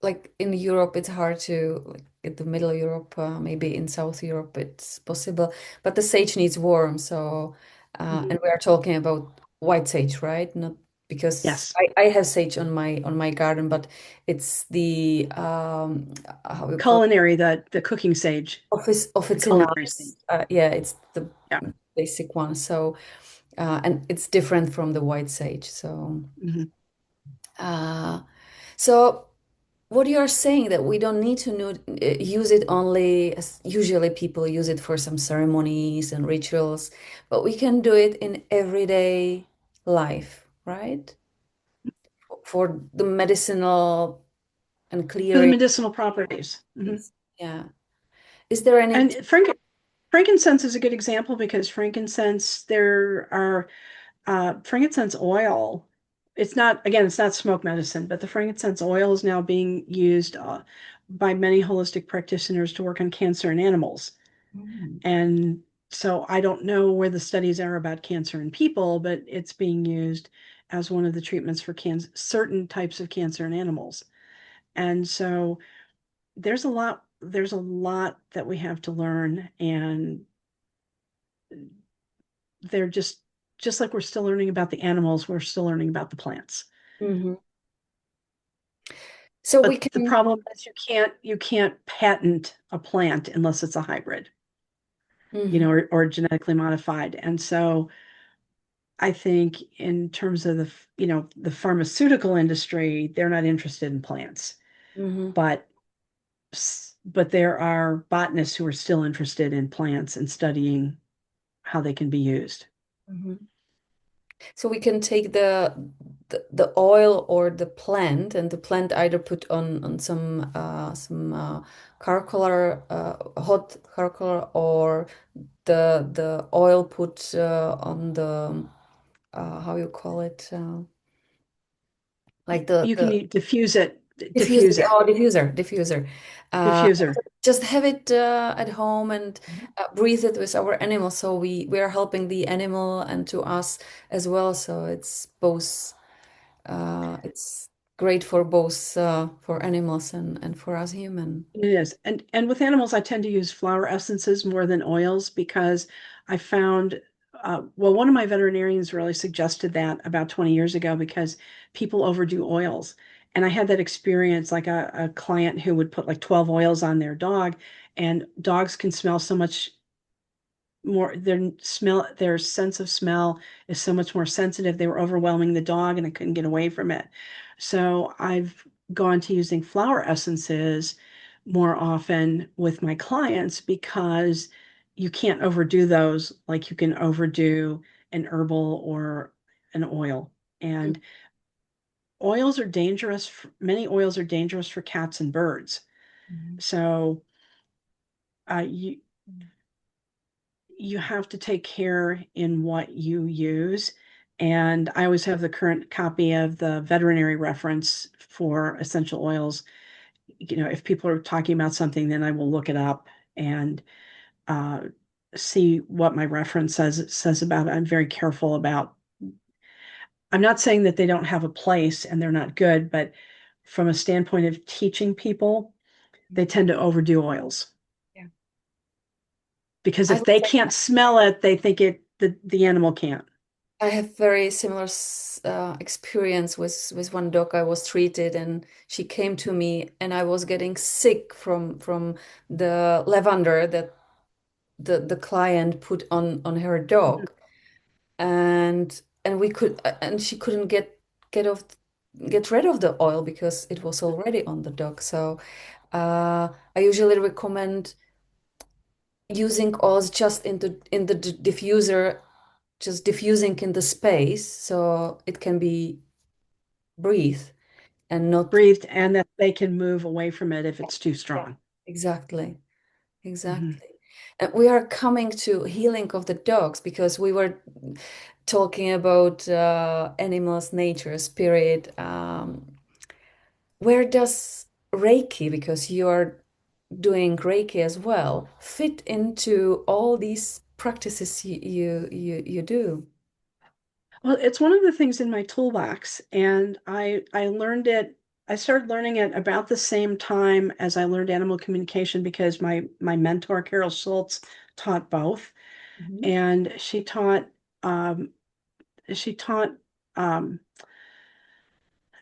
like in Europe, it's hard to, like in the Middle Europe, maybe in South Europe, it's possible, but the sage needs warm. So, and we are talking about white sage, right? Not because Yes. I have sage on my garden, but it's the how you call it, Culinary, the cooking sage, the culinary sage. officinalis. Yeah, it's the Yeah. basic one. So, and it's different from the white sage. So, Mhm. uh, so. What you are saying that we don't need to use it only as usually people use it for some ceremonies and rituals, but we can do it in everyday life, right? For the medicinal and For the clearing. medicinal properties. Yeah. Is there any? And frankincense is a good example because frankincense, there are frankincense oil. It's not smoke medicine, but the frankincense oil is now being used by many holistic practitioners to work on cancer in animals. Mm. And so I don't know where the studies are about cancer in people, but it's being used as one of the treatments for certain types of cancer in animals. And so there's a lot that we have to learn, and they're just like we're still learning about the animals, we're still learning about the plants. Hmm. So we But the can. problem is you can't patent a plant unless it's a hybrid, Mhm, or genetically modified. And so I think in terms of the pharmaceutical industry, they're not interested in plants, mhm, but there are botanists who are still interested in plants and studying how they can be used. mhm. So we can take the oil or the plant, and the plant either put on some charcoal, hot charcoal, or the oil put on the how you call it, like You can the diffuse it, diffuser. diffuse it, Oh, diffuser. Uh, diffuser. just have it at home and breathe it with our animal. So we are helping the animal and to us as well. So it's both. It's great for both for animals and for us human. It is. And with animals, I tend to use flower essences more than oils because I found, well, one of my veterinarians really suggested that about 20 years ago because people overdo oils. And I had that experience, like a client who would put like 12 oils on their dog, and dogs can smell so much more, their sense of smell is so much more sensitive. They were overwhelming the dog and I couldn't get away from it. So I've gone to using flower essences more often with my clients because you can't overdo those like you can overdo an herbal or an oil. And oils are dangerous. Many oils are dangerous for cats and birds. Mhm. So you have to take care in what you use. And I always have the current copy of the veterinary reference for essential oils. If people are talking about something, then I will look it up and uh, see what my reference says about it. I'm very careful about. I'm not saying that they don't have a place and they're not good, but from a standpoint of teaching people, they tend to overdo oils Yeah. because I if would they say can't smell it, they think the animal can't. I have very similar experience with one dog I was treated, and she came to me, and I was getting sick from the lavender that the client put on her Mhm. dog, and we could and she couldn't get off get rid of the oil because it was already on the dog. So I usually recommend using oils just in the diffuser, just diffusing in the space so it can be breathe and not. Breathed, and that they can move away from it if it's too Yeah, strong. exactly. Mhm. Exactly. And we are coming to healing of the dogs because we were talking about animals, nature, spirit. Where does Reiki, because you are doing Reiki as well, fit into all these practices you do? Well, it's one of the things in my toolbox, and I learned it. I started learning it about the same time as I learned animal communication because my mentor Carol Schultz taught both, Mhm. and she taught um,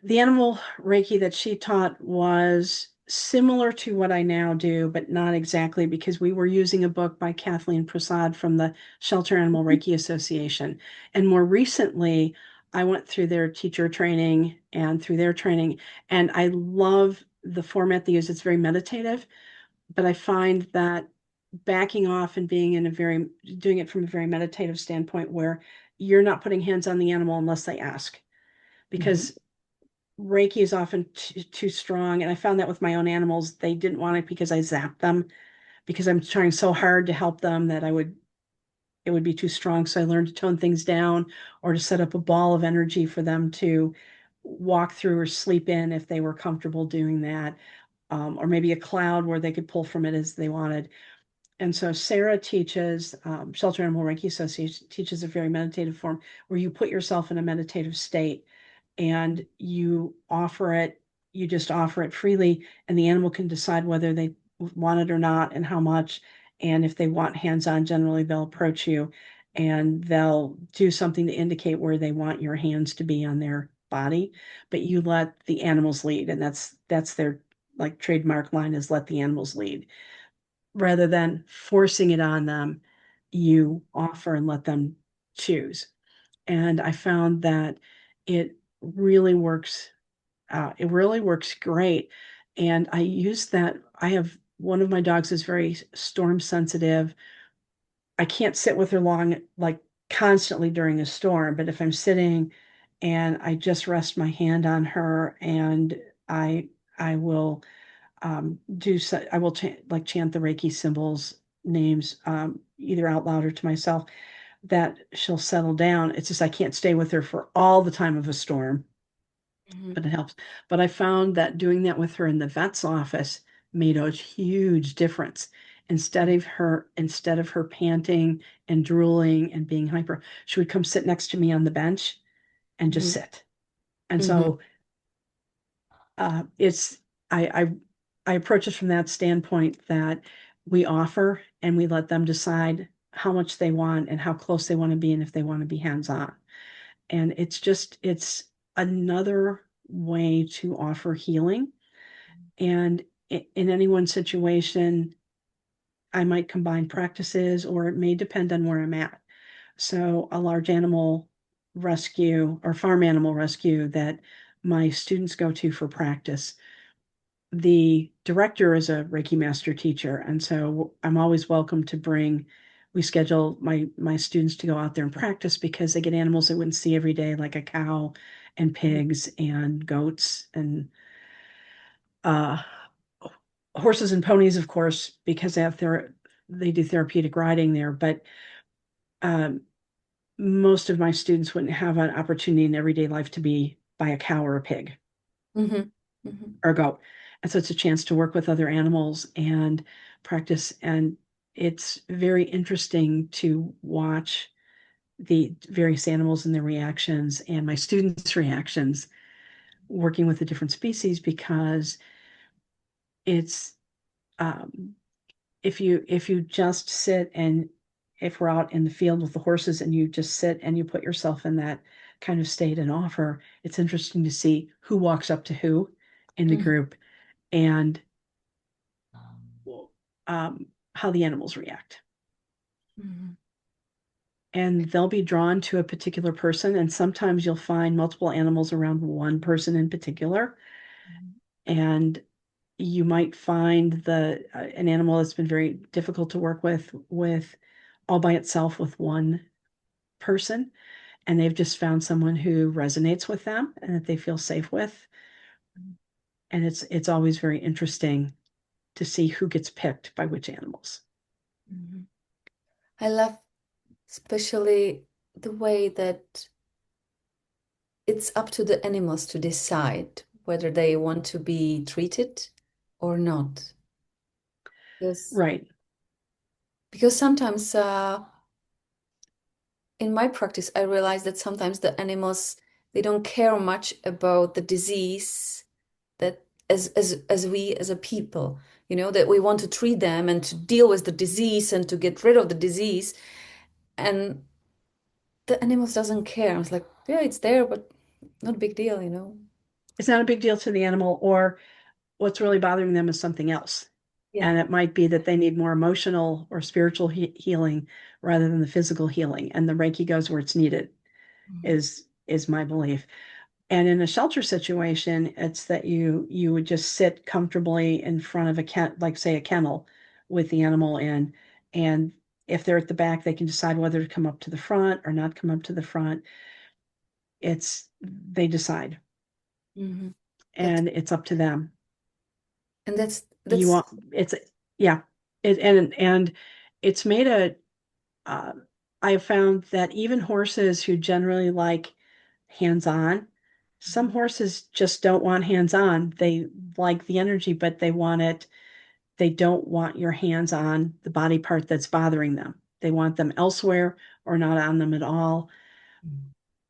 the animal Reiki that she taught was similar to what I now do, but not exactly because we were using a book by Kathleen Prasad from the Shelter Animal Reiki Association. And more recently, I went through their teacher training and through their training, and I love the format they use. It's very meditative, but I find that backing off and being doing it from a very meditative standpoint where you're not putting hands on the animal unless they ask. Mhm. Because Reiki is often too strong. And I found that with my own animals, they didn't want it because I zapped them because I'm trying so hard to help them that it would be too strong. So I learned to tone things down or to set up a ball of energy for them to walk through or sleep in if they were comfortable doing that. Or maybe a cloud where they could pull from it as they wanted. And so Sarah teaches, Shelter Animal Reiki Association teaches a very meditative form where you put yourself in a meditative state and you offer it. you just offer it freely, and the animal can decide whether they want it or not and how much. And if they want hands-on, generally they'll approach you and they'll do something to indicate where they want your hands to be on their body, but you let the animals lead. And that's their like trademark line, is let the animals lead. Rather than forcing it on them, you offer and let them choose. And I found that it really works. It really works great. And I use that. I have one of my dogs is very storm sensitive. I can't sit with her long, like constantly during a storm, but if I'm sitting and I just rest my hand on her and I will do so, I will chant the Reiki symbols names, either out loud or to myself, that she'll settle down. It's just I can't stay with her for all the time of a storm, but it helps. But I found that doing that with her in the vet's office made a huge difference. Instead of her panting and drooling and being hyper, she would come sit next to me on the bench and just sit. And so it's I approach it from that standpoint that we offer and we let them decide how much they want and how close they want to be and if they want to be hands-on. And it's another way to offer healing. And in any one situation, I might combine practices, or it may depend on where I'm at. So a large animal rescue or farm animal rescue that my students go to for practice, the director is a Reiki master teacher. And so I'm always welcome to we schedule my students to go out there and practice, because they get animals they wouldn't see every day, like a cow and pigs and goats and horses and ponies, of course, because they do therapeutic riding there. But most of my students wouldn't have an opportunity in everyday life to be by a cow or a pig or a goat. And so it's a chance to work with other animals and practice. And it's very interesting to watch the various animals and their reactions and my students' reactions working with the different species, because it's if you just sit, and if we're out in the field with the horses and you just sit and you put yourself in that kind of state and offer, it's interesting to see who walks up to who in the group and how the animals react. And they'll be drawn to a particular person, and sometimes you'll find multiple animals around one person in particular. And you might find an animal that's been very difficult to work with all by itself with one person, and they've just found someone who resonates with them and that they feel safe with. And it's always very interesting to see who gets picked by which animals. I love especially the way that it's up to the animals to decide whether they want to be treated or not. Right. Because sometimes in my practice, I realize that sometimes the animals, they don't care much about the disease that as we as a people, that we want to treat them and to deal with the disease and to get rid of the disease. And the animals doesn't care. I was like, yeah, it's there, but not a big deal. It's not a big deal to the animal, or what's really bothering them is something else. Yeah. And it might be that they need more emotional or spiritual healing rather than the physical healing. And the Reiki goes where it's needed, is my belief. And in a shelter situation, it's that you would just sit comfortably in front of like say a kennel with the animal in. And if they're at the back, they can decide whether to come up to the front or not come up to the front. They decide. And it's up to them. And that's yeah. And it's made I have found that even horses who generally like hands-on, some horses just don't want hands-on. They like the energy, but they don't want your hands on the body part that's bothering them. They want them elsewhere or not on them at all.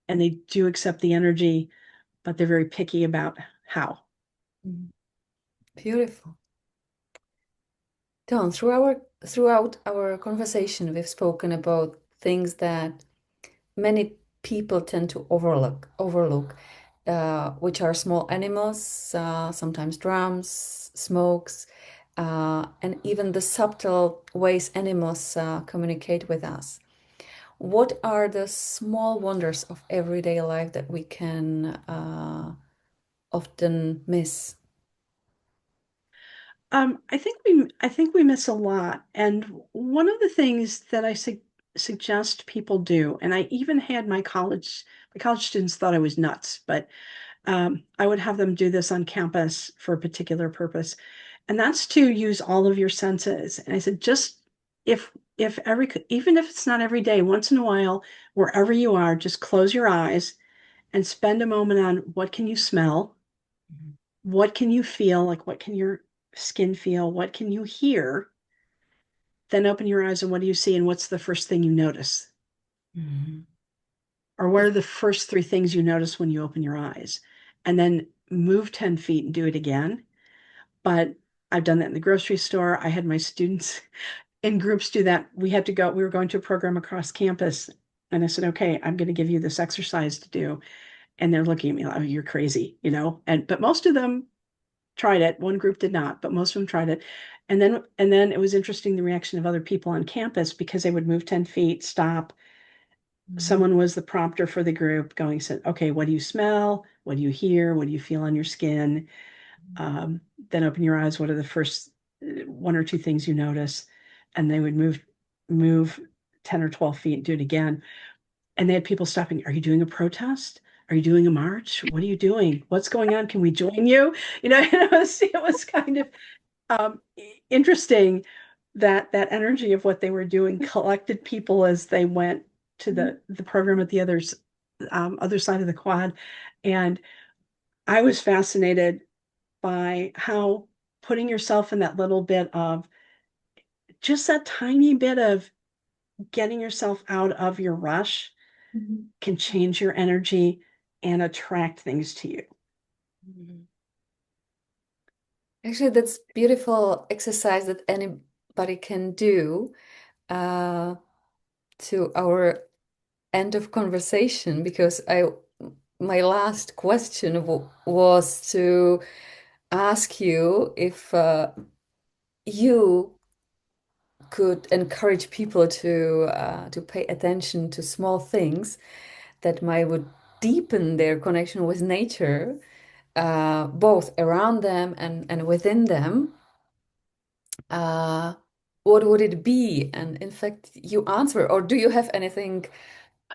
And they do accept the energy, but they're very picky about how. Mm. Beautiful. Dawn, throughout our conversation, we've spoken about things that many people tend to overlook, which are small animals, sometimes drums, smokes, and even the subtle ways animals communicate with us. What are the small wonders of everyday life that we can often miss? I think we miss a lot. And one of the things that I suggest people do, and I even had my college students thought I was nuts, but I would have them do this on campus for a particular purpose, and that's to use all of your senses. And I said, just if every even if it's not every day, once in a while, wherever you are, just close your eyes and spend a moment on what can you smell, what can you feel, like what can your skin feel, what can you hear, then open your eyes and what do you see, and what's the first thing you notice, Mhm. or what are the first three things you notice when you open your eyes, and then move 10 feet and do it again. But I've done that in the grocery store. I had my students in groups do that. We were going to a program across campus. And I said, okay, I'm going to give you this exercise to do. And they're looking at me like, oh, you're crazy, you know? But most of them tried it. One group did not, but most of them tried it. And then it was interesting the reaction of other people on campus, because they would move 10 feet, stop. Mhm. Someone was the prompter for the group, said, okay, what do you smell? What do you hear? What do you feel on your skin? Um, then open your eyes. What are the first one or two things you notice? And they would move 10 or 12 feet and do it again. And they had people stopping. Are you doing a protest? Are you doing a march? What are you doing? What's going on? Can we join you? It was kind of interesting that that energy of what they were doing collected people as they went to the program at the other side of the quad. And I was fascinated by how putting yourself in that little bit of just that tiny bit of getting yourself out of your rush Mhm. can change your energy and attract things to you. Mhm. Actually, that's beautiful exercise that anybody can do uh, to our end of conversation, because my last question was to ask you if you could encourage people to pay attention to small things that might would deepen their connection with nature, both around them and within them. uh, what would it be? And in fact, you answer, or do you have anything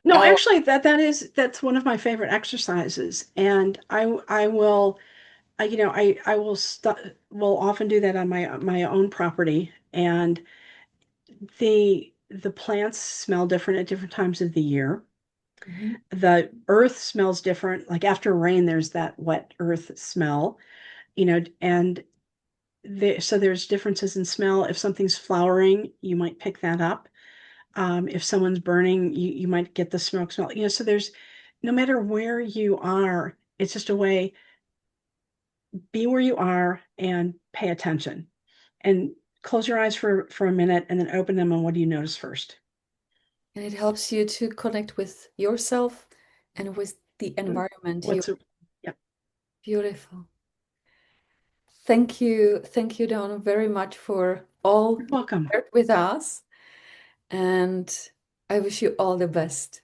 No, else? actually, that's one of my favorite exercises, and I will I will often do that on my own property, and the plants smell different at different times of the year. Mhm. The earth smells different. Like after rain, there's that wet earth smell, and so there's differences in smell. If something's flowering, you might pick that up. If someone's burning, you might get the smoke smell. So there's no matter where you are, it's just a way, be where you are and pay attention. And close your eyes for a minute and then open them, and what do you notice first? And it helps you to connect with yourself and with the environment you. What's it? Yeah, Beautiful. Thank you, Dawn, very much for you're all you welcome. shared with us, and I wish you all the best.